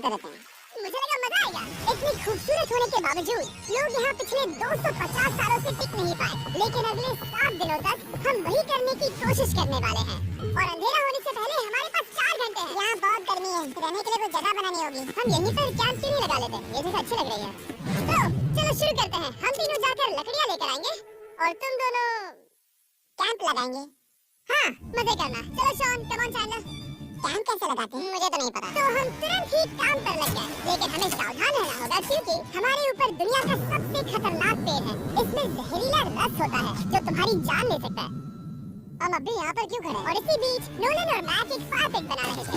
जाते रहते हैं। मुझे लगा मजा आएगा। इतनी खूबसूरत होने के बावजूद लोग यहाँ पिछले 250 सालों से टिक नहीं पाए, लेकिन अगले 7 दिनों तक हम वही करने की कोशिश करने वाले हैं। और अंधेरा होने से पहले हमारे पास 4 घंटे हैं। यहाँ बहुत गर्मी है, रहने के लिए कोई जगह बनानी होगी। हम यहीं पर कैंप क्यों नहीं लगा लेते? ये जगह अच्छी लग रही है। तो चलो शुरू करते हैं। हम तीनों जाकर लकड़ियाँ लेकर आएंगे और तुम दोनों कैंप लगाएंगे। हाँ, मजे करना। चलो Shawn, come on Chandler. Camp कैसे लगाते हैं मुझे तो नहीं पता। तो हम तुरंत ही काम पर लग गए, लेकिन हमें सावधान रहना होगा क्योंकि हमारे ऊपर दुनिया का सबसे खतरनाक पेड़ है। इसमें जहरीला रस होता है जो तुम्हारी जान ले सकता है। हम अभी यहाँ पर क्यों खड़े हैं? और इसी बीच नोलन और मैक एक फायर पिट बना रहे थे।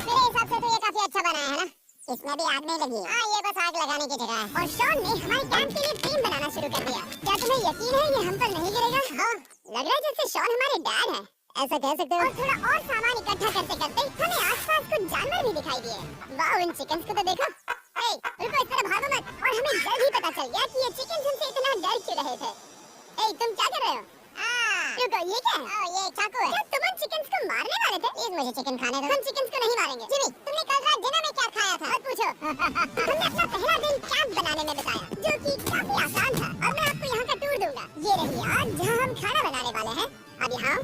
मेरे हिसाब से तो ये काफी अच्छा बना है ना? इसमें भी आग नहीं लगी है। हाँ, ये बस आग लगाने की जगह है। और शॉन ने हमारे कैंप के लिए फ्रेम बनाना शुरू कर दिया। क्या तुम्हें यकीन है ये हम पर नहीं गिरेगा? हाँ, लग रहा है जैसे शॉन हमारे डैड है। ऐसा कह सकते हो। और थोड़ा और सामान इकट्ठा करते करते हमें आसपास कुछ जानवर भी दिखाई दिए। वाह, इन चिकन्स को तो देखो। ए, रुको, इस तरह भागो मत। और हमें जल्द ही पता चल गया कि ये चिकन्स हमसे इतना डर क्यों रहे थे। ए, तुम क्या कर रहे हो? रुको, ये क्या है? ये चाकू है। क्या तुम उन चिकन्स को मारने वाले थे? प्लीज मुझे चिकन खाने दो। हम चिकन्स को नहीं मारेंगे। जिमी, तुमने कल रात डिनर में क्या खाया था? मत पूछो। हमने अपना पहला दिन कैंप बनाने में बिताया, जो कि काफी आसान था। अब मैं आपको यहाँ का टूर दूंगा। ये रही आग जहाँ हम खाना बनाने वाले हैं। अब यहाँ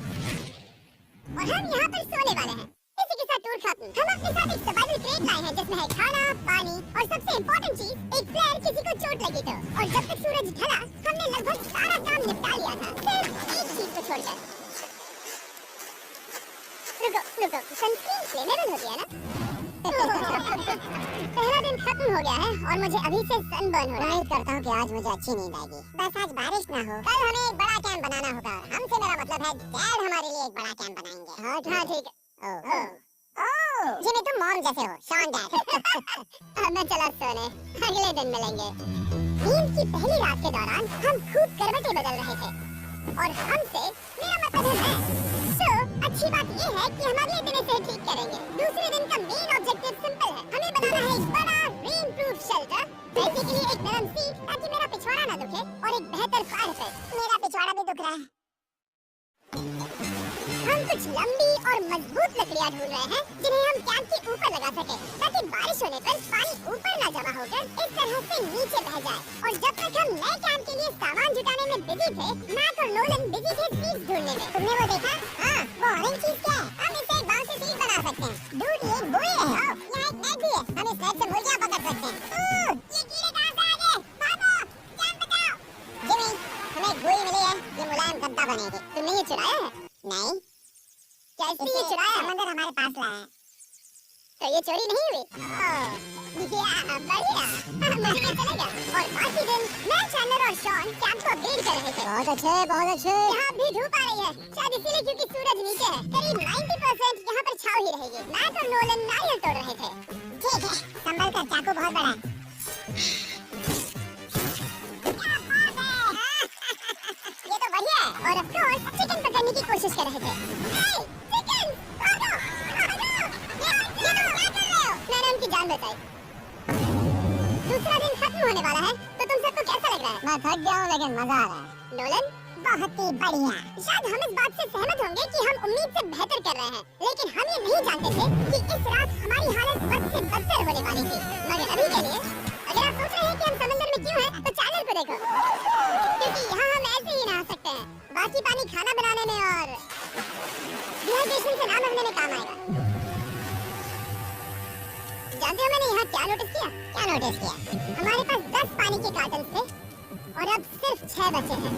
और हम यहाँ पर सोने वाले हैं। इसी के साथ टूर खत्म। हम अपने साथ एक सर्वाइवल क्रेट लाए हैं जिसमें है खाना, पानी और सबसे इम्पोर्टेंट चीज, एक फ्लेयर किसी को चोट लगी तो। और जब तक सूरज ढला हमने लगभग सारा काम निपटा लिया था, सिर्फ एक चीज को छोड़कर। रुको, सनस्क्रीन फ्लेमेबल होती है ना? पहला दिन खत्म हो गया है और मुझे अभी से सनबर्न हो रहा है। उम्मीद करता हूँ कि आज मुझे अच्छी नींद आएगी। बस आज बारिश ना हो। कल हमें एक बड़ा कैंप बनाना होगा। हमसे मेरा मतलब है डैड हमारे लिए एक बड़ा कैंप बनाएंगे। हाँ ठीक है। जिमी, तुम मॉम जैसे हो। Shawn dad. अब मैं चला सोने, अगले दिन मिलेंगे। नींद की पहली रात के दौरान हम खूब करवटें बदल रहे थे और हमसे मेरा मतलब है मैं। अच्छी बात ये है कि हम अगले दिन इसे ठीक करेंगे। दूसरे दिन का मेन ऑब्जेक्टिव सिंपल है। हमें बनाना है एक बड़ा रेन प्रूफ शेल्टर, बेसिकली एक नरम सीट ताकि मेरा पिछवाड़ा ना दुखे, और एक बेहतर फायर पिट। मेरा पिछवाड़ा भी दुख रहा है। हम कुछ लंबी और मजबूत लकड़ियाँ ढूंढ रहे हैं जिन्हें हम कैंप के ऊपर लगा सके, ताकि बारिश होने पर पानी ऊपर ना जमा होकर इस तरह से नीचे बह जाए। और जब तक हम नए कैंप के लिए सामान जुटाने में बिजी थे, मैक और नोलन बिजी थे सीट ढूंढने में। तुमने वो देखा? हाँ, वो ऑरेंज चीज क्या है? हम इससे एक बांस से सीट बना सकते हैं। डूड, ये एक बुई है। यहाँ एक नेट भी है। हम इस नेट से मुर्गियाँ पकड़ सकते हैं। ये कीड़े कहाँ से आ गए? भागो, कैंप बचाओ। जिमी, हमें एक बुई मिली है। ये मुलायम गद्दा बनेगी। तुमने ये चुराया है? नहीं, कैसे ये चुराया? समंदर हमारे पास लाया है। तो ये चोरी नहीं हुई? बढ़िया, मजे चलेगा। और बाकी दिन मैं, चैंडलर और शॉन कैंप को अपग्रेड कर रहे थे। बहुत अच्छे, बहुत अच्छे। यहाँ भी धूप आ रही है, शायद इसीलिए क्योंकि सूरज नीचे है। करीब 90% यहाँ पर छाव ही रहेगी। मैक और नोलन नारियल तोड़ रहे थे। ठीक है, संभल कर, चाकू बहुत बड़ा है। ये तो बढ़िया है। और ऑफ कोर्स चिकन पकड़ने की कोशिश कर रहे थे। चिकन, भागो, मैंने उनकी जान बचाई। दूसरा दिन खत्म होने वाला है, तो तुम सबको कैसा लग रहा है? मैं थक गया हूँ लेकिन मजा आ रहा है। नोलन, बहुत ही बढ़िया। शायद हम इस बात से सहमत होंगे कि हम उम्मीद से बेहतर कर रहे हैं, लेकिन हम ये नहीं जानते थे कि इस रात हमारी हालत बद से बदतर होने वाली थी। मगर अभी के लिए, अगर आप सोच रहे हैं कि हम समंदर में क्यों हैं, तो चैनल को देखो, क्योंकि यहाँ हम ऐसे ही नहा सकते हैं। बाकी पानी खाना बनाने में और डिहाइड्रेशन से ना मरने में काम आएगा। जानते हो मैंने यहाँ क्या नोटिस किया? क्या नोटिस किया? हमारे पास 10 पानी के कार्टन थे और अब सिर्फ 6 बचे हैं।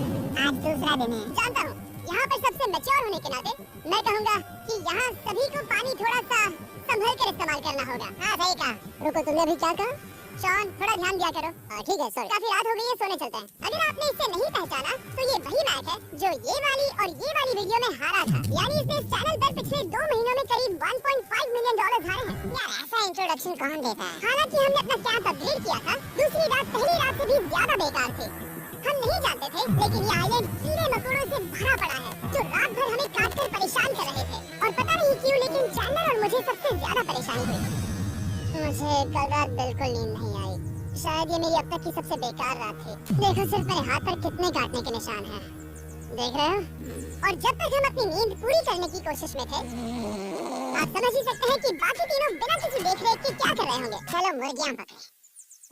आज दूसरा दिन है। जानता हूँ, यहाँ पर सबसे मैच्योर होने के नाते मैं कहूँगा कि यहाँ सभी को पानी थोड़ा सा संभल कर इस्तेमाल करना होगा। हाँ, सही कहा। रुको, तुमने भी क्या कहा? शॉन, थोड़ा ध्यान दिया करो। ठीक है, सॉरी। काफी रात हो गई है, सोने चलते हैं। अगर आपने इसे नहीं पहचाना तो ये वही मैक है जो ये वाली और ये वाली वीडियो में हारा था। यानी इसने इस चैनल पर पिछले 2 महीनों में करीब $1.5 मिलियन हारे हैं। यार, ऐसा इंट्रोडक्शन कौन देता है? हालांकि हमने अपना कैंप अपग्रेड किया था, दूसरी रात पहली रात से भी ज्यादा बेकार थी। हम नहीं जानते थे, लेकिन ये आइलैंड कीड़े मकोड़ों से भरा पड़ा है जो रात भर हमें काट कर परेशान कर रहे थे। और पता नहीं क्यों, लेकिन चैंडलर और मुझे सबसे ज्यादा परेशानी हुई। मुझे कल रात बिल्कुल नींद नहीं आई। शायद ये मेरी अब तक की सबसे बेकार रात थी। देखो सिर्फ मेरे हाथ पर कितने काटने के निशान हैं। देख रहे हो? और जब तक हम अपनी नींद पूरी करने की कोशिश में थे, आप समझ ही सकते हैं कि बाकी तीनों बिना किसी देखरेख के क्या कर रहे होंगे। चलो मुर्गियां पकड़े,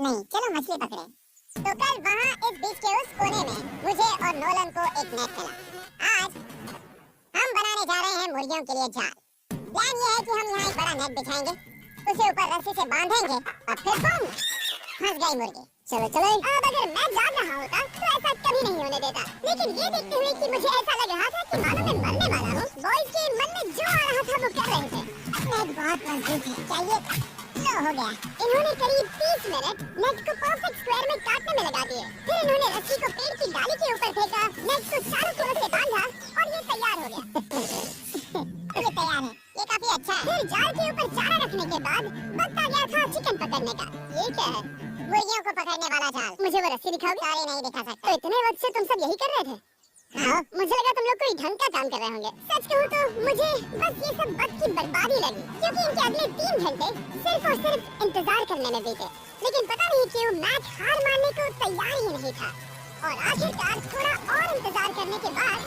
नहीं चलो मछली पकड़े। तो कल वहाँ इस बीच के उस कोने में मुझे और नोलन को एक नेट मिला। आज हम बनाने जा रहे हैं मुर्गियों के लिए जाल। प्लान ये है कि हम यहाँ एक बड़ा नेट बिछाएंगे, उसे ऊपर रस्सी से बांधेंगे और फिर बूम, फंस गई मुर्गी। चलो चलो। अब अगर मैं जाग रहा होता तो ऐसा कभी नहीं होने देता, लेकिन ये देखते हुए कि मुझे ऐसा लग रहा था कि मानो मैं मरने वाला हूँ, बॉयज के मन में जो आ रहा था वो कर रहे थे। नेट बहुत मजबूत है, चाहिए लो हो गया। इन्होंने करीब 30 मिनट नेट को परफेक्ट स्क्वायर में काटने में लगा दिए। फिर इन्होंने रस्सी को पेड़ की डाली के ऊपर फेंका, नेट को चारों कोनों से बांधा और ये तैयार हो गया। ये तैयार है, ये काफी अच्छा है। फिर जाल के ऊपर चारा रखने के बाद वक्त आ गया था चिकन पकड़ने का। ये क्या है? मुर्गियों को पकड़ने वाला जाल। मुझे वो रस्सी दिखाओगे? सारी नहीं दिखा सकता। तो इतने वक्त से तुम सब यही कर रहे थे? हाँ, मुझे लगा तुम लोग कोई ढंग का काम कर रहे होंगे। सच कहूँ तो मुझे बस ये सब वक्त की बर्बादी लगी, क्योंकि इनके अगले 3 घंटे सिर्फ और सिर्फ इंतजार करने में बीते। लेकिन पता नहीं क्यों मैच हार मानने को तैयार ही नहीं था, और आखिरकार थोड़ा और इंतजार करने के बाद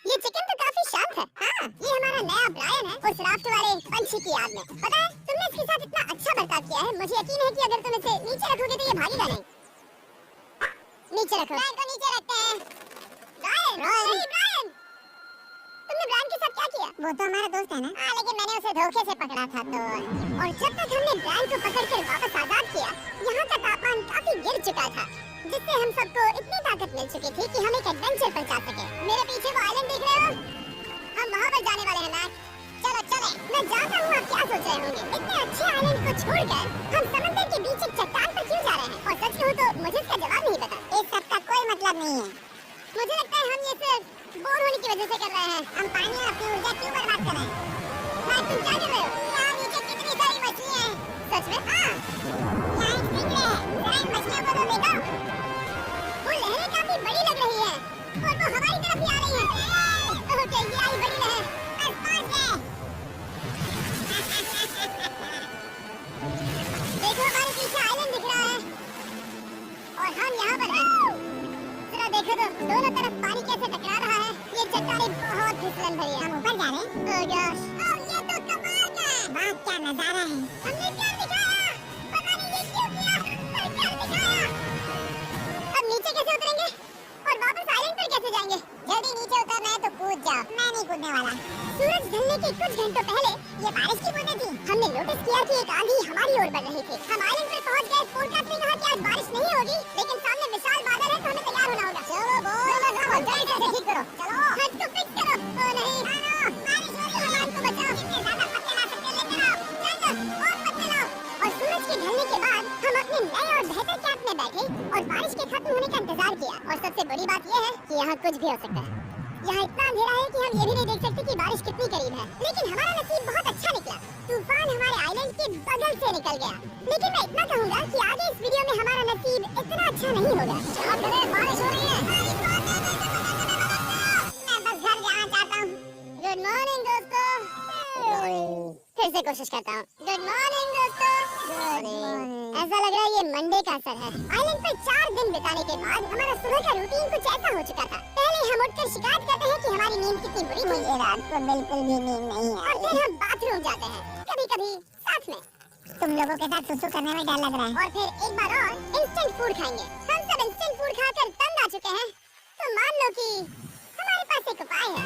ये चिकन तो काफी शांत है। हाँ, ये हमारा नया ब्रायन है, उस राफ्ट वाले पंछी की याद में। पता है, तुमने इसके साथ इतना अच्छा बर्ताव किया है, मुझे यकीन है कि अगर तुम इसे नीचे रखोगे तो ये भागेगा नहीं। नीचे रखो। ब्रायन को नीचे रखते हैं। ब्रायन, तुमने ब्रायन के साथ क्या किया? वो तो हमारा दोस्त है ना। हाँ, लेकिन मैंने उसे धोखे से पकड़ा था तो। और जब तक हमने ब्रायन को पकड़कर वापस आजाद किया, यहाँ का तापमान काफी गिर चुका था, जिससे हम सबको इतनी ताकत मिल चुकी थी कि हम एक एडवेंचर पर जा सके। मेरे पीछे वो आइलैंड देख रहे हो? हम वहाँ पर जाने वाले हैं मैक। चलो चले। मैं जानता हूँ आप क्या सोच रहे होंगे, इतने अच्छे आइलैंड को छोड़कर हम समंदर के बीच एक चट्टान पर क्यों जा रहे हैं? और सच कहूँ तो मुझे इसका जवाब नहीं पता। इस सब का कोई मतलब नहीं है। मुझे लगता है हम ये सिर्फ बोर होने की वजह से कर रहे हैं। हम पानी और अपनी ऊर्जा क्यों बर्बाद कर रहे हैं? मैक, तुम क्या कर रहे हो? यहाँ नीचे कितनी सारी मछलियाँ हैं। सच में? हाँ, यहाँ एक चिंगड़े है। जरा इन मछलियों को तो देखो। वो लहरें काफी बड़ी लग रही है और वो हमारी तरफ ही आ रही है। ओके, ये आई बड़ी लहर। बस पहुँच गए। देखो, हमारे पीछे आइलैंड दिख रहा है और हम यहाँ पर हैं। जरा देखो तो दोनों तरफ पानी कैसे टकरा रहा है। ये चट्टानें बहुत फिसलन भरी है। हम ऊपर जा रहे हैं। ओह गॉश, ये तो कमाल का है। वाह, क्या नजारा है। हमने क्या दिखाया? पता नहीं ये क्यों किया, पर क्या दिखाया? अब नीचे कैसे उतरेंगे और वापस आइलैंड पर कैसे जाएंगे? जल्दी नीचे उतरना है तो कूद जाओ। मैं नहीं कूदने वाला। सूरज ढलने के कुछ घंटों पहले ये बारिश की बूंदें थी। हमने नोटिस किया कि एक आंधी हमारी ओर बढ़ रही थी। हम आइलैंड पर पहुंच गए। फोरकास्ट ने कहा कि आज बारिश नहीं होगी, लेकिन सामने विशाल बादल है तो हमें तैयार होना होगा। चलो बोल, जल्दी से ठीक करो। चलो। हट को फिक्स करो। ओ नहीं, बारिश हो रही है, हमारे को बचाओ। जितने ज्यादा पत्ते ला सकते हो लेकर आओ। जल्द और पत्ते लाओ। और सूरज के ढलने के बाद हम अपने नए और बेहतर कैंप में बैठे और बारिश के खत्म होने का इंतजार किया। और सबसे बड़ी बात यह है कि यहाँ कुछ भी हो सकता है। यहाँ इतना अंधेरा है कि हम ये भी नहीं देख सकते कि बारिश कितनी करीब है। लेकिन हमारा नसीब बहुत अच्छा निकला। तूफान हमारे आइलैंड के बगल से निकल गया। लेकिन मैं इतना कहूँगा कि आगे इस वीडियो में हमारा नसीब इतना अच्छा नहीं होगा। क्या करें, बारिश हो रही है। मैं बस घर जाना चाहता हूँ। गुड मॉर्निंग दोस्तों। फिर से कोशिश करता हूँ। गुड मॉर्निंग दोस्तों। ऐसा लग रहा है ये मंडे का असर है। आइलैंड पर 4 दिन बिताने के बाद हमारा सुबह का रूटीन कुछ ऐसा हो चुका था। पहले हम उठकर शिकायत करते हैं कि हमारी नींद कितनी बुरी थी। मुझे रात को बिल्कुल भी नींद नहीं और आई। फिर हम बाथरूम जाते हैं, कभी-कभी साथ में। तुम लोगों के साथ सुसु करने में डर लग रहा है। और फिर एक बार और इंस्टेंट फूड खाएंगे। हम सब इंस्टेंट फूड खाकर तंग आ चुके हैं, तो मान लो कि हमारे पास एक उपाय है।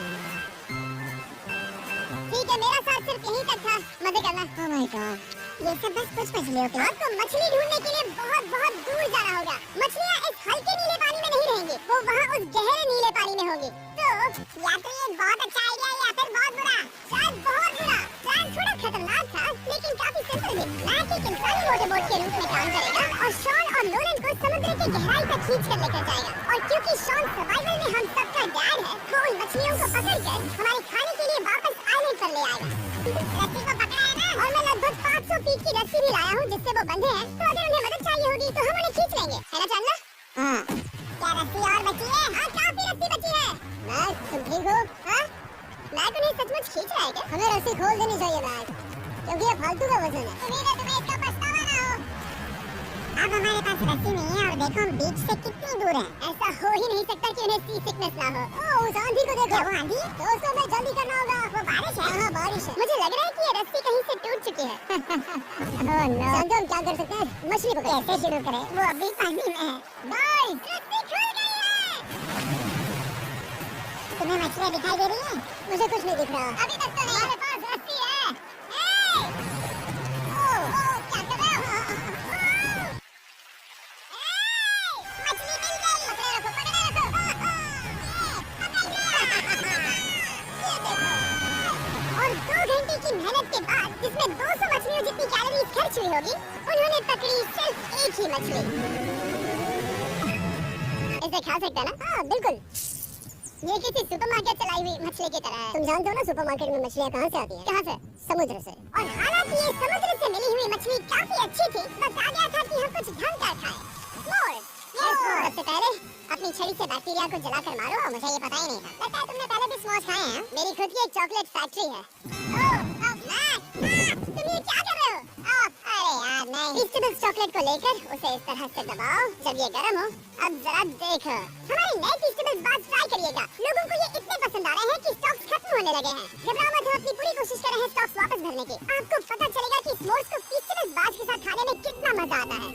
ठीक है, मेरा साथ सिर्फ यहीं तक था। मजे करना। ओह माय गॉड, ये सब बस कुछ मछलियों के लिए। आपको मछली ढूंढने के लिए बहुत बहुत दूर जाना होगा। मछलियाँ इस हल्के नीले पानी में नहीं रहेंगी, वो वहाँ उस गहरे नीले पानी में होंगी। तो या तो ये बहुत अच्छा आइडिया या फिर बहुत बुरा। शायद बहुत बुरा। प्लान थोड़ा खतरनाक था, लेकिन काफी सिंपल भी। मैक एक इंसानी मोटरबोट के रूप में काम करेगा और शॉन और लोलन को समुद्र की गहराई तक खींच कर लेकर जाएगा। और क्योंकि शॉन सर्वाइवल में हम सबका डैड है, वो उन मछलियों को पकड़कर हमारे खाने के लिए वापस आइलैंड पर ले आएगा। रस्सी को पकड़ा है ना? और मैं लगभग 500 फीट की रस्सी भी लाया हूँ जिससे वो बंधे हैं। तो अगर उन्हें मदद चाहिए होगी तो हम उन्हें खींच लेंगे, है ना चांदला? हाँ। क्या रस्सी और बची है? हाँ, काफी रस्सी बची है। मैं तुम ठीक हो? हाँ? मैक उन्हें सचमुच खींच रहा है क्या? हमें रस्सी खोल देनी चाहिए मैक, क्योंकि ये फालतू का वजन है। उम्मीद है तुम्हें इसका पछतावा ना हो। अब हमारे पास रस्सी नहीं है और देखो हम बीच से कितनी दूर हैं। ऐसा हो ही नहीं सकता कि उन्हें सी सिकनेस ना हो। ओह उस आंधी को देखो। वो आंधी? दोस्तों में जल्दी करना होगा, वो बारिश है। हाँ बारिश है। मुझे लग रहा है कि ये रस्सी कहीं से टूट चुकी है। Oh no. हम क्या कर सकते हैं? मछली को कैसे शुरू करें? वो अभी पानी में है। बॉयज, रस्सी खुल गई है। तुम्हें मछलियाँ दिखाई दे रही हैं? मुझे कुछ नहीं दिख रहा। अभी तक तो नहीं। हमारे पास रस्सी है। ओह, क्या कर रहे हो? मछली मिल गई। पकड़े रखो, पकड़े रखो। पकड़ लिया। ये देखो। और 2 घंटे की मेहनत के बाद, जिसमें 200 मछलियों जितनी कैलोरीज खर्च हुई होगी, उन्होंने पकड़ी सिर्फ एक ही मछली। इसे खा सकते हैं ना? हाँ बिल्कुल। ये किसी सुपरमार्केट चलाई हुई मछली की तरह है। तुम जानते हो ना सुपरमार्केट में मछलियाँ कहाँ से आती हैं? कहाँ से? समुद्र से। और हालांकि ये समुद्र से मिली हुई मछली काफी अच्छी थी, बस आ गया था कि हम कुछ ढंग का खाएं। मोर। सबसे पहले अपनी छड़ी से बैक्टीरिया को जलाकर मारो। मुझे ये पता ही नहीं था। लगता है तुमने पहले भी स्मॉश खाए हैं। मेरी खुद की एक चॉकलेट फैक्ट्री है। तुम ये क्या कर रहे हो? अरे यार नहीं। ईस्टर्स चॉकलेट को लेकर उसे इस तरह से दबाओ जब ये गर्म हो। अब जरा देखो, हमारे नए ईस्टर्स बात ट्राई करिएगा। लोगों को ये इतने पसंद आ रहे हैं कि स्टॉक्स खत्म होने लगे हैं। घबराओ मत, हम अपनी पूरी कोशिश कर रहे हैं स्टॉक्स वापस भरने की। आपको पता चलेगा कि स्मोर्स को ईस्टर्स बाज के साथ खाने में कितना मजा आता है।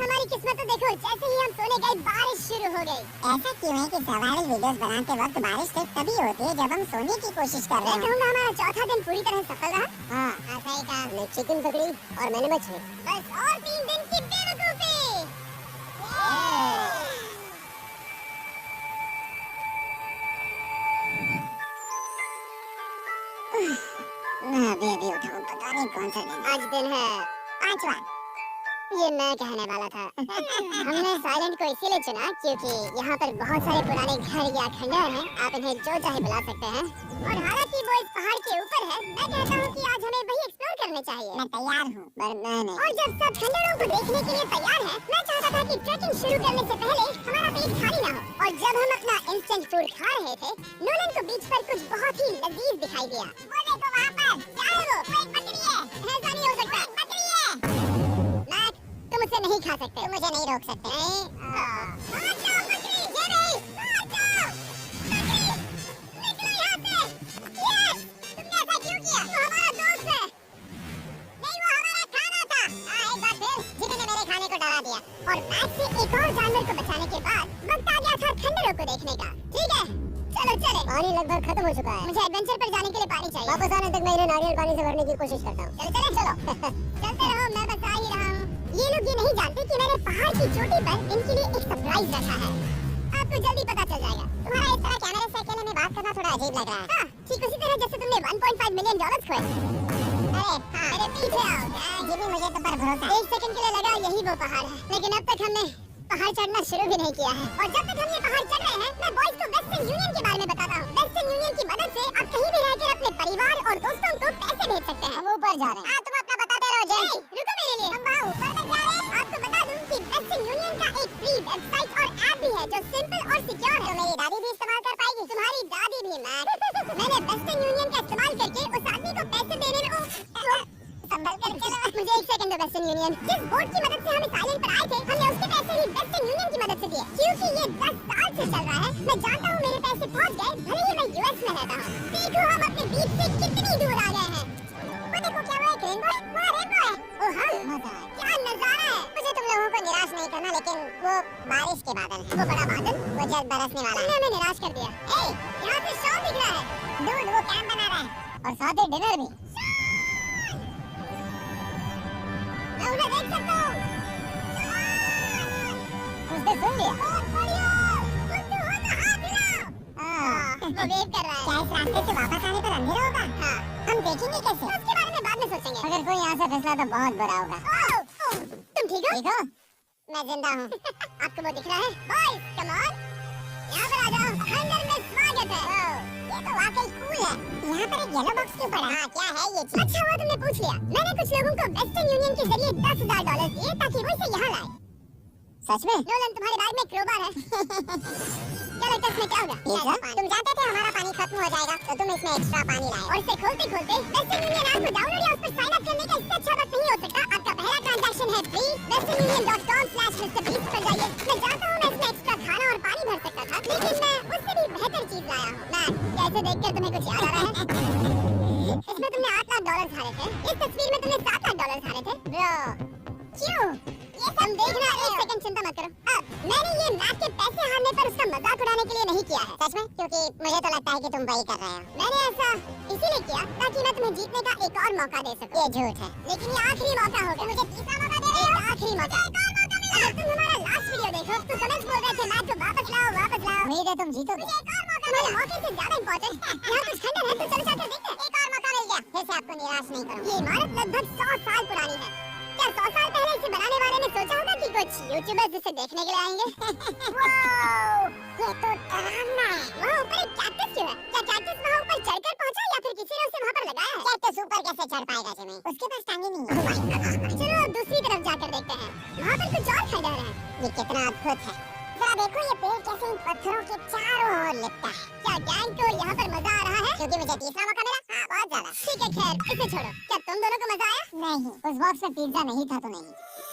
हमारी किस्मत तो देखो, जैसे ही हम सोने गए बारिश शुरू हो गई। ऐसा क्यों है कि सवारी वीडियोस बनाते वक्त बारिश सिर्फ तभी होती है जब हम सोने की कोशिश कर रहे मैं हैं? कहूँगा हमारा चौथा दिन पूरी तरह सफल रहा। हाँ सही कहा। मैं चिकन पकड़ी और मैंने मछली। बस और 3 दिन की बेवकूफी। मैं अभी उठाऊं, पता नहीं कौन सा दिन। आज दिन है 5वां। ये मैं कहने वाला था। हमने साइलेंट को इसीलिए चुना क्योंकि यहाँ पर बहुत सारे पुराने घर या खंडहर हैं। आप इन्हें जो चाहे बुला सकते हैं। और हालांकि वो इस पहाड़ के ऊपर है, मैं कहता हूँ कि आज हमें वही एक्सप्लोर करने चाहिए। मैं तैयार हूँ, पर मैं नहीं। और जब सब खंडहरों को देखने के लिए तैयार हैं, मैं चाहता था कि ट्रैकिंग शुरू करने से पहले हमारा पेट खाली ना हो। और जब हम अपना इंस्टेंट फूड खा रहे थे, नोलन को बीच पर कुछ बहुत ही लजीज दिखाई दिया। वो देखो वहाँ पर, क्या है वो? एक बकरी है। ऐसा नहीं हो सकता। बकरी है। मैक, तुम उसे नहीं खा सकते। तुम मुझे नहीं रोक सकते। नहीं। भाग जाओ बकरी, ये नहीं। भाग जाओ। बकरी, निकलो यहाँ से। यस, तुमने ऐसा क्यों किया? वो हमारा दोस्त है। नहीं, वो हमारा खाना था। हाँ, एक बार फिर जिन्होंने मेरे खाने को डरा दिया। और मैक से एक और जानवर को बचाने के बाद वक्त आ गया था खंडहरों को देखने का। ठीक है, चलो चले। पानी लगभग खत्म हो चुका है। मुझे एडवेंचर पर जाने के लिए पानी चाहिए। वापस आने तक मैं इन्हें नारियल पानी से भरने की कोशिश करता हूँ। चलो चलो चलते रहो, मैं बस आ ही रहा हूँ। ये लोग ये नहीं जानते कि मैंने पहाड़ की चोटी पर इनके लिए एक सरप्राइज रखा है। आपको जल्दी पता चल जाएगा। तुम्हारा इस तरह कैमरे से अकेले में बात करना थोड़ा अजीब लग रहा है। हाँ, ठीक उसी तरह जैसे तुमने $1.5 मिलियन खोए। अरे हाँ, मेरे पीछे आओ। जिमी मुझे तुम पर भरोसा है। 1 सेकंड के लिए लगा यही वो पहाड़ है, लेकिन अब तक हमने पहाड़ चढ़ना शुरू भी नहीं किया है। और जब तक हम ये पहाड़ चढ़ रहे हैं, मैं बॉयज को वेस्टर्न यूनियन के बारे में बताता हूँ। वेस्टर्न यूनियन की मदद से आप कहीं भी रहकर अपने परिवार और दोस्तों को पैसे भेज सकते हैं। हम ऊपर जा रहे हैं। हाँ, तुम अपना बताते रहो जय। रुको मेरे लिए। हम वहाँ ऊपर तक जा रहे हैं। आपको बता दूँ कि वेस्टर्न यूनियन का एक फ्री वेबसाइट और ऐप भी है जो सिंपल और सिक्योर है। तो मेरी दादी भी इस्तेमाल कर पाएगी। तुम्हारी दादी भी। मैंने वेस्टर्न यूनियन का इस्तेमाल करके उस आदमी को पैसे देने में संभल कर चलो। मुझे 1 सेकंड दो। वेस्टर्न यूनियन, जिस बोट की मदद से हम इस आइलैंड पर आए थे, हमने उसके पैसे ही वेस्टर्न यूनियन की मदद से दिए। क्योंकि ये 10 साल से चल रहा है, मैं जानता हूँ मेरे पैसे पहुँच गए, भले ही मैं यूएस में रहता हूँ। देखो हम अपने बीच से कितनी दूर आ गए हैं। वो देखो क्या हुआ, एक रेनबो है। वहाँ रेनबो है। ओह हाँ, मजा आया। क्या नजारा है। मुझे तुम लोगों को निराश नहीं करना, लेकिन वो बारिश के बादल है। वो बड़ा बादल, वो जल्द बरसने वाला है। तुमने हमें निराश कर दिया। यहाँ से शॉ दिख रहा है। दूध वो कैंप बना रहा है और साथ ही डिनर भी। मैं उन्हें देख सकता हूँ। उसने सुन लिया। बहुत बढ़िया। बुद्धू हो तो हाथ हिलाओ। वो वेव कर रहा है। क्या इस रास्ते से वापस आने पर अंधेरा होगा? हाँ, हम देखेंगे कैसे? उसके बारे में बाद में सोचेंगे। अगर कोई यहाँ से फिसला तो बहुत बुरा होगा। तुम ठीक हो? ठीक हो? मैं जिंदा हूँ। आपको वो दिख रहा है? बॉयज, कम ऑन, यहाँ पर आ जाओ। खंडर में स्वागत है। ये तो वाकई कूल है। यहाँ पर एक येलो बॉक्स क्यों पड़ा? हाँ, क्या है ये चीज? अच्छा हुआ तुमने पूछ लिया। मैंने कुछ लोगों को वेस्टर्न यूनियन के जरिए $10,000 दिए ताकि वो इसे यहाँ लाए। सच में? नोलन, तुम्हारे बैग में क्रोबार है। चलो टेस्ट इसमें क्या होगा? पिज्जा? तुम जानते थे हमारा पानी खत्म हो जाएगा, तो तुम इसमें एक्स्ट्रा पानी लाए और इसे खोलते खोलते वेस्टर्न यूनियन ऐप को डाउनलोड या उस पर साइन अप करने का इससे अच्छा वक्त नहीं हो सकता। आपका पहला ट्रांजैक्शन है फ्री। westernunion.com/MrBeast पर जाइए। मैं जानता हूँ मैं इसमें एक्स्ट्रा खाना और पानी भर सकता था, लेकिन मैं उससे भी बेहतर चीज लाया हूँ। मैं कैसे देखकर तुम्हें कुछ याद आ रहा है? इसमें तुमने $8 लाख हारे थे। इस तस्वीर में तुमने $7 लाख हारे थे। ब्रो, क्यों? ये सब देखना, एक सेकंड चिंता मत करो। अब मैंने ये मैच के पैसे हारने पर उसका मजाक उड़ाने के लिए नहीं किया है। सच में? क्योंकि मुझे तो लगता है कि तुम वही कर रहे हो। मैंने ऐसा इसीलिए किया ताकि मैं तुम्हें जीतने का एक और मौका दे सकूं। ये झूठ है। लेकिन ये आखिरी मौका होगा। मुझे तीसरा मौका दे रहे हो? आखिरी मौका। अगर तुम हमारा लास्ट वीडियो देखो तो कमेंट्स बोल रहे थे मैच को वापस लाओ, वापस लाओ। उम्मीद है तुम जीतोगे। मुझे एक और मौका मिला। मौके से ज्यादा इम्पोर्टेंट यहाँ कुछ खंडर है, तो चलो जाकर देखते हैं। एक और मौका मिल गया। फिर से आपको निराश नहीं करूंगा। ये इमारत लगभग 100 साल पुरानी है। क्या 100 साल पहले इसे बनाने वाले ने सोचा होगा कि कुछ यूट्यूबर्स इसे देखने के लिए आएंगे? वाओ, ये तो डरावना है। वहाँ ऊपर एक कैक्टस क्यों है? क्या कैक्टस वहाँ ऊपर चढ़कर पहुँचा या फिर किसी ने उसे वहाँ पर लगाया है? कैक्टस ऊपर कैसे चढ़ पाएगा जिमी? उसके पास टांगे नहीं है। चलो अब दूसरी तरफ जाकर देखते हैं। वहाँ पर कुछ और खंडर है। ये कितना अद्भुत है। जरा देखो ये पेड़ कैसे इन पत्थरों के चारों ओर लिपटा है। क्या गैंग को यहाँ पर मजा आ रहा है? क्योंकि मुझे तीसरा मौका मिला। हाँ, बहुत ज्यादा। ठीक है, खैर इसे छोड़ो। क्या तुम दोनों को मजा आया? नहीं, उस बॉक्स में पिज्जा नहीं था तो नहीं।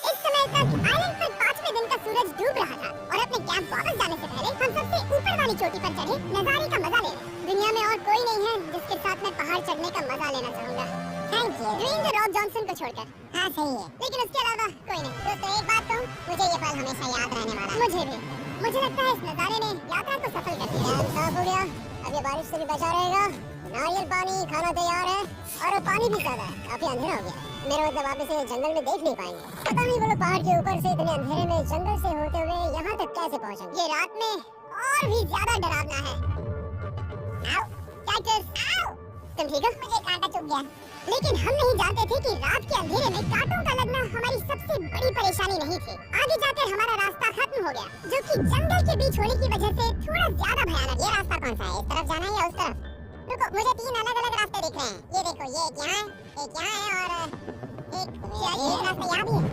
इस समय तक आइलैंड पर 5वें दिन का सूरज डूब रहा था और अपने कैंप वापस जाने से पहले हम सबसे ऊपर वाली चोटी पर चढ़े नजारे का मजा ले रहे। दुनिया में और कोई नहीं है जिसके साथ मैं पहाड़ चढ़ने का मजा लेना चाहूंगा। Thank you. Dwayne the Rock Johnson को छोड़कर। हाँ सही है। लेकिन उसके अलावा कोई नहीं। तो एक बात कहूँ, मुझे ये पल हमेशा याद रहने वाला है। मुझे भी। मुझे लगता है इस नजारे ने यात्रा को सफल कर दिया। ध्यान साफ हो गया। अब ये बारिश से भी बचा रहेगा। नारियल पानी, खाना तैयार है और पानी भी ज्यादा है। काफी अंधेरा हो गया। मेरे मतलब आप इसे जंगल में देख नहीं पाएंगे। पता नहीं वो लोग पहाड़ के ऊपर से इतने अंधेरे में जंगल से होते हुए यहाँ तक कैसे पहुँचेंगे। ये रात में और भी ज्यादा डरावना है। आओ, कैक्टस, आओ। तुम ठीक हो? मुझे कांटा चुभ गया। लेकिन हम नहीं जानते थे कि रात के अंधेरे में कांटों का लगना हमारी सबसे बड़ी परेशानी नहीं थी। आगे जाकर हमारा रास्ता खत्म हो गया, जो कि जंगल के बीच होने की वजह से थोड़ा ज्यादा भयानक। ये रास्ता कौन सा है? इस तरफ जाना है या उस तरफ? रुको, मुझे 3 अलग-अलग रास्ते दिख रहे हैं। ये देखो, ये एक यहाँ है, एक यहाँ है और एक रास्ता यहाँ भी है।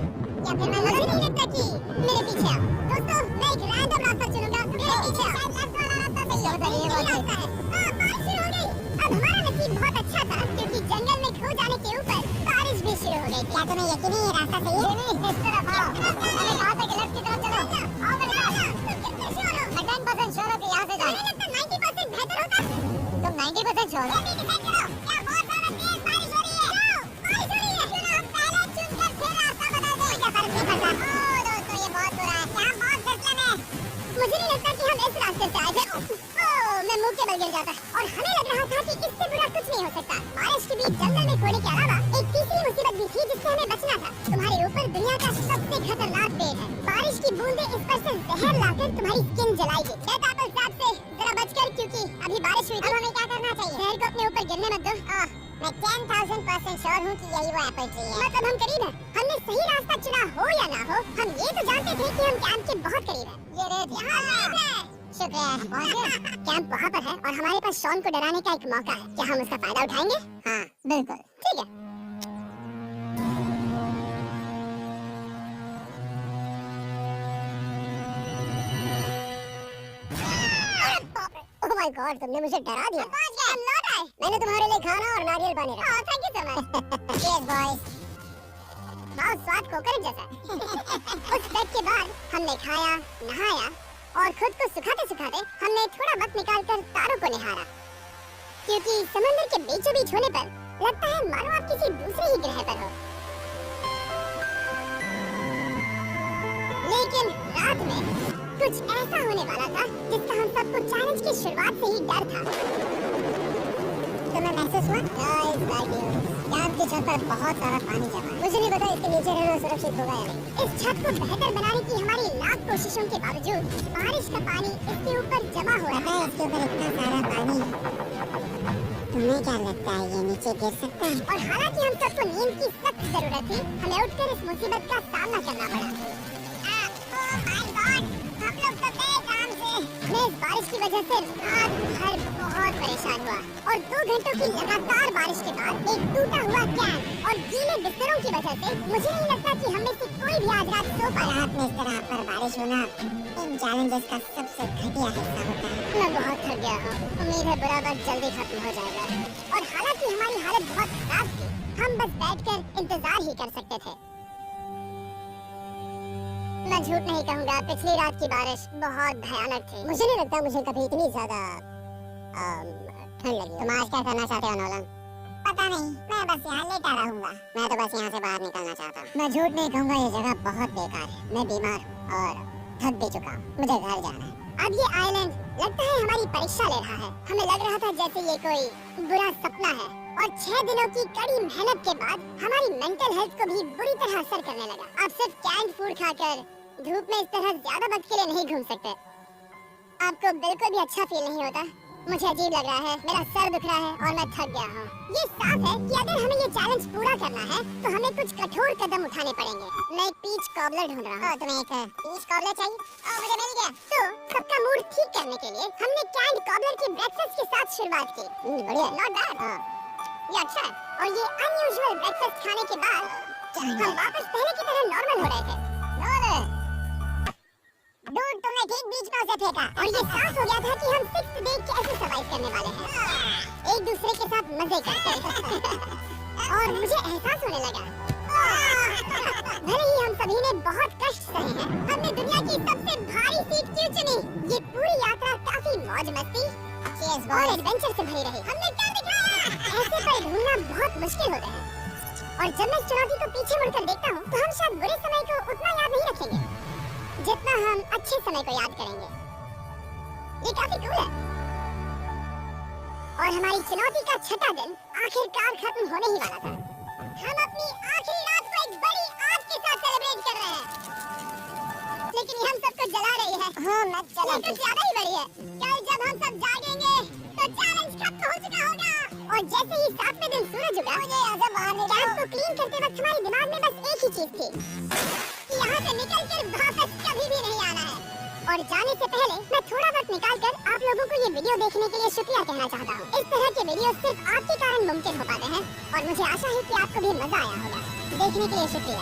या फिर मैं मुझे नहीं लगता कि मेरे पीछे आओ। दोस्तों, मैं एक रैंडम रास्ता चुनूंगा। मेरे पीछे आओ। लेफ्ट वाला रास्ता सही है। ये रास्ता है। बारिश शुरू हो गई। अब हमारा नसीब बहुत अच्छा था क्योंकि जंगल में खो जाने के ऊपर बारिश भी शुरू हो गई। क्या तुम्हें यकीन है ये रास्ता सही है? नहीं, इस तरफ आओ। अरे कहाँ तक? लेफ्ट की तरफ चलो। आओ बेटा। तुम कितने श्योर हो? मैं 10% श्योर हूँ कि यहाँ से जाऊँ। मुझे लगता है 90% बेहतर होता। तुम 90% श्योर हो? जल्दी डिसाइड करो। क्या बहुत ज्यादा तेज बारिश हो रही है? जाओ, बारिश हो रही है। क्यों ना हम पहले चुनकर फिर रास्ता बदल दें? क्या फर्क नहीं पड़ता। ओह दोस्तों, ये बहुत बुरा है। यहाँ बहुत फिसलन है। मुझे नहीं लगता कि हम इस रास्ते से आए थे। ओह, मैं मुंह के बल गिर जाता और हमें लग रहा था कि इससे बुरा कुछ नहीं हो सकता। बारिश के बीच जंगल में खोने के अलावा एक तीसरी मुसीबत भी थी जिससे हमें बचना था। तुम्हारे ऊपर दुनिया का सबसे खतरनाक पेड़ है। बारिश की बूंदें इस पर से जहर लाकर तुम्हारी स्किन जलाएगी। डेथ एप्पल सैप से जरा बचकर, क्योंकि अभी बारिश हुई थी। अब हमें क्या करना चाहिए? शहर को अपने ऊपर गिरने मत दो। मैं 10,000% श्योर हूँ कि यही वो एप्पल ट्री है। मतलब हम करीब हैं। हमने सही रास्ता चुना हो या ना हो, हम ये तो जानते थे कि हम कैंप के बहुत करीब हैं। ये रेत यहाँ रेत है। शुक्रिया, पहुँच गए। कैंप वहाँ पर है और हमारे पास शॉन को डराने का एक मौका है। क्या हम उसका फायदा उठाएंगे? हाँ बिल्कुल। ठीक है। ओह माय गॉड, तुमने मुझे डरा दिया। पहुँच गए। हम लौट आए। मैंने तुम्हारे लिए खाना और नारियल पानी रखा। Thank you so much. Cheers boys। बहुत स्वाद कोकोनट जैसा। उस ट्रैक के बाद हमने खाया, नहाया और खुद को सुखाते सुखाते हमने थोड़ा वक्त निकालकर तारों को निहारा, क्योंकि समंदर के बीचों बीच होने पर लगता है मानो आप किसी दूसरे ही ग्रह पर हो। लेकिन रात में कुछ ऐसा होने वाला था जिसका हम सबको चैलेंज की शुरुआत से ही डर था। तुम्हें महसूस हुआ? कैंप की छत पर बहुत सारा पानी जमा है। मुझे नहीं पता इसके नीचे रहना सुरक्षित होगा या नहीं। इस छत को बेहतर बनाने की हमारी लाख कोशिशों के बावजूद बारिश का पानी इसके ऊपर जमा हो रहा है। इसके ऊपर इतना सारा पानी, तुम्हें क्या लगता है ये नीचे गिर सकता है? और हालांकि हम सबको नींद की सख्त जरूरत थी, हमें उठकर इस मुसीबत का सामना करना पड़ा। मैं इस बारिश की वजह से रात भर बहुत परेशान हुआ और 2 घंटों की लगातार बारिश के बाद एक टूटा हुआ कैन और गीले बिस्तरों की वजह से मुझे नहीं लगता कि हम में से कोई भी आज रात सो पाया। रात में इस तरह पर बारिश होना इन चैलेंजेस का सबसे घटिया हिस्सा होता है। मैं बहुत थक गया हूँ। उम्मीद है बुरा वक्त जल्दी खत्म हो जाएगा। और हालांकि हमारी हालत बहुत खराब थी, हम बस बैठकर इंतजार ही कर सकते थे। मैं झूठ नहीं कहूँगा, पिछली रात की बारिश बहुत भयानक थी। मुझे नहीं लगता मुझे कभी इतनी ज्यादा ठंड लगी। तुम आज क्या करना चाहते हो नोलन? पता नहीं, मैं बस यहाँ लेटा रहूंगा। मैं तो बस यहाँ से बाहर निकलना चाहता हूँ। मैं झूठ नहीं कहूँगा, ये जगह बहुत बेकार है। मैं बीमार और थक भी चुका हूँ। मुझे घर जाना है। अब ये आइलैंड लगता है हमारी परीक्षा ले रहा है। हमें लग रहा था जैसे ये कोई बुरा सपना है और 6 दिनों की कड़ी मेहनत के बाद हमारी मेंटल हेल्थ को भी बुरी तरह असर करने लगा। अब सिर्फ कैंड फूड खाकर धूप में इस तरह ज्यादा वक्त के लिए नहीं घूम सकते। आपको बिल्कुल भी अच्छा फील नहीं होता? मुझे अजीब लग रहा है, मेरा सर दुख रहा है और मैं थक गया हूँ। ये साफ है कि अगर हमें ये चैलेंज पूरा करना है तो हमें कुछ कठोर कदम उठाने पड़ेंगे। मैं एक पीच कॉबलर ढूंढ रहा हूँ। तुम्हें एक पीच कॉबलर चाहिए? मुझे मिल गया। तो सबका मूड ठीक करने के लिए हमने कैंड कॉबलर की ब्रेकफास्ट के साथ शुरुआत की। बढ़िया। Not bad. ये अच्छा है। और ये अनयूजुअल ब्रेकफास्ट खाने के बाद हम वापस पहले की तरह नॉर्मल हो रहे थे। दूध तुमने ठीक बीच में उसे फेंका और ये साफ हो गया था कि हम 6th डे कैसे सर्वाइव करने वाले हैं, एक दूसरे के साथ मजे करते। और मुझे एहसास होने लगा भले ही हम सभी ने बहुत कष्ट सहे हैं, हमने दुनिया की सबसे भारी सीट क्यों चुनी। ये पूरी यात्रा काफी मौज मस्ती और एडवेंचर से भरी रही। हमने क्या दिखाया। ऐसे पल ढूंढना बहुत मुश्किल होते हैं और जब मैं इस चुनौती को पीछे मुड़कर देखता हूँ तो हम शायद बुरे समय को उतना याद नहीं रखेंगे जितना हम अच्छे समय को याद करेंगे। ये काफी कूल है। और हमारी चुनौती का 6वां दिन आखिरकार खत्म होने ही वाला था। हम अपनी आखिरी रात को एक बड़ी आग के साथ सेलिब्रेट कर रहे हैं, लेकिन ये हम सबको जला रही है। हाँ, मैं चला कुछ ज्यादा ही बड़ी है। कल जब हम सब जागेंगे तो चैलेंज खत्म हो चुका होगा। और जैसे ही 7वें दिन सूरज उगा, मुझे यहाँ से बाहर निकाल को क्लीन करते वक्त हमारे दिमाग में बस एक ही चीज थी कि यहाँ से निकलकर वापस कभी भी नहीं आना है। और जाने से पहले मैं थोड़ा वक्त निकालकर आप लोगों को ये वीडियो देखने के लिए शुक्रिया कहना चाहता हूँ। इस तरह के वीडियो सिर्फ आपके कारण मुमकिन हो पाते हैं और मुझे आशा है कि आपको भी मजा आया होगा। देखने के लिए शुक्रिया।